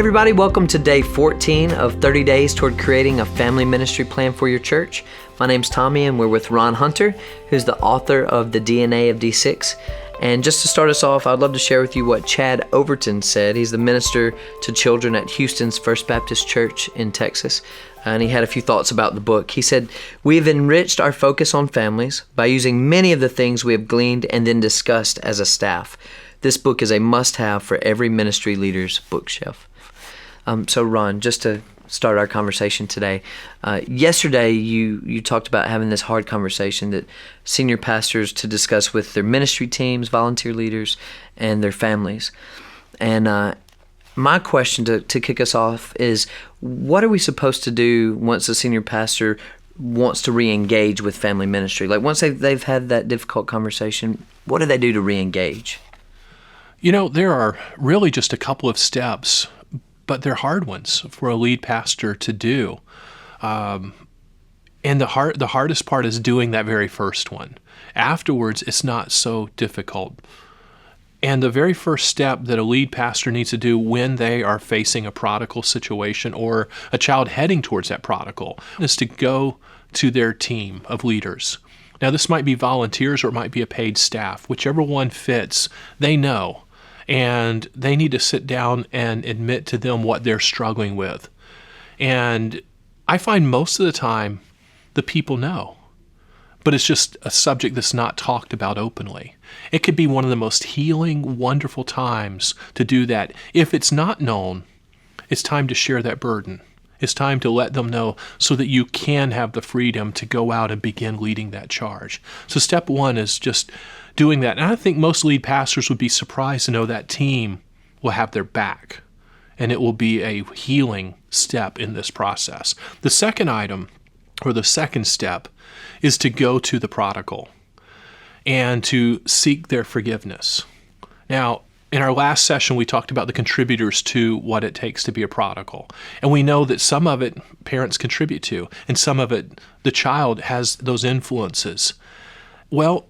Everybody, welcome to day 14 of 30 days toward creating a family ministry plan for your church. My name's Tommy and we're with Ron Hunter, who's the author of The DNA of D6. And just to start us off, I'd love to share with you what Chad Overton said. He's the minister to children at Houston's First Baptist Church in Texas. And he had a few thoughts about the book. He said, "We have enriched our focus on families by using many of the things we have gleaned and then discussed as a staff. This book is a must-have for every ministry leader's bookshelf." So Ron, just to start our conversation today, yesterday you talked about having this hard conversation that senior pastors to discuss with their ministry teams, volunteer leaders, and their families. And my question to kick us off is, what are we supposed to do once a senior pastor wants to re-engage with family ministry? Like once they've had that difficult conversation, what do they do to re-engage? You know, there are really just a couple of steps, but they're hard ones for a lead pastor to do. And the hardest part is doing that very first one. Afterwards, it's not so difficult. And the very first step that a lead pastor needs to do when they are facing a prodigal situation or a child heading towards that prodigal is to go to their team of leaders. Now, this might be volunteers or it might be a paid staff. Whichever one fits, they know. And they need to sit down and admit to them what they're struggling with. And I find most of the time the people know, but it's just a subject that's not talked about openly. It could be one of the most healing, wonderful times to do that. If it's not known, it's time to share that burden. It's time to let them know so that you can have the freedom to go out and begin leading that charge. So step one is just doing that. And I think most lead pastors would be surprised to know that team will have their back, and it will be a healing step in this process. The second item, or the second step, is to go to the prodigal and to seek their forgiveness. Now, in our last session, we talked about the contributors to what it takes to be a prodigal. And we know that some of it parents contribute to, and some of it the child has those influences. Well,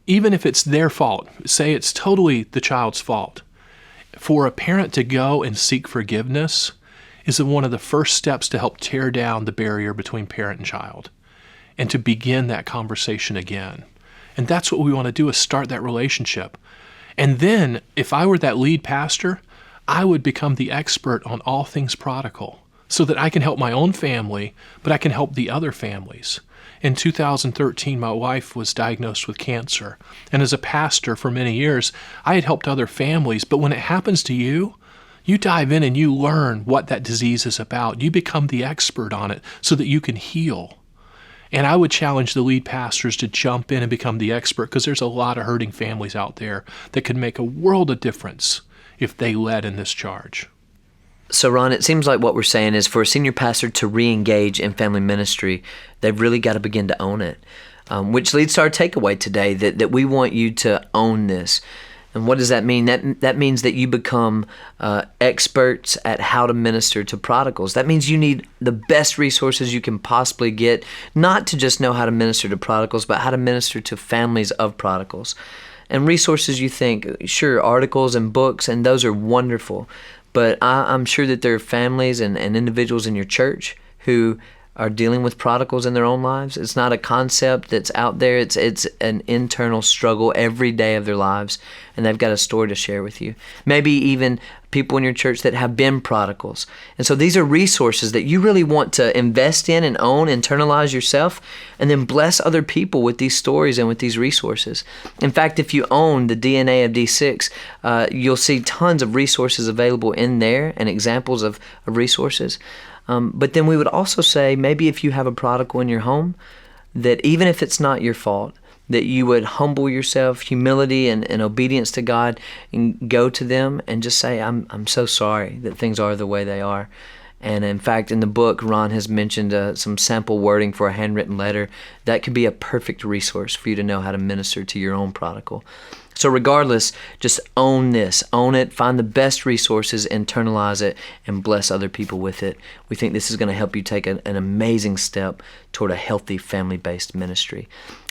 even if it's their fault, say it's totally the child's fault, for a parent to go and seek forgiveness is one of the first steps to help tear down the barrier between parent and child and to begin that conversation again. And that's what we want to do, is start that relationship. And then, if I were that lead pastor, I would become the expert on all things prodigal so that I can help my own family, but I can help the other families. In 2013, my wife was diagnosed with cancer. And as a pastor for many years, I had helped other families. But when it happens to you, you dive in and you learn what that disease is about. You become the expert on it so that you can heal. And I would challenge the lead pastors to jump in and become the expert, because there's a lot of hurting families out there that could make a world of difference if they led in this charge. So Ron, it seems like what we're saying is for a senior pastor to re-engage in family ministry, they've really got to begin to own it, which leads to our takeaway today, that we want you to own this. And what does that mean? That means that you become experts at how to minister to prodigals. That means you need the best resources you can possibly get, not to just know how to minister to prodigals, but how to minister to families of prodigals. And resources, you think, sure, articles and books, and those are wonderful. But I'm sure that there are families and individuals in your church who are dealing with prodigals in their own lives. It's not a concept that's out there. It's an internal struggle every day of their lives, and they've got a story to share with you. Maybe even people in your church that have been prodigals. And so these are resources that you really want to invest in and own, internalize yourself, and then bless other people with these stories and with these resources. In fact, if you own the DNA of D6, you'll see tons of resources available in there and examples of resources. But then we would also say, maybe if you have a prodigal in your home, that even if it's not your fault, that you would humble yourself, humility and obedience to God, and go to them and just say, I'm so sorry that things are the way they are. And in fact, in the book, Ron has mentioned some sample wording for a handwritten letter. That could be a perfect resource for you to know how to minister to your own prodigal. So regardless, just own this, own it, find the best resources, internalize it, and bless other people with it. We think this is going to help you take an amazing step toward a healthy family-based ministry.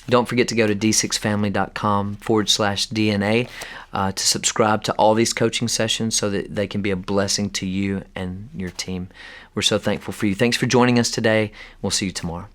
Don't forget to go to d6family.com/DNA to subscribe to all these coaching sessions so that they can be a blessing to you and your team. We're so thankful for you. Thanks for joining us today. We'll see you tomorrow.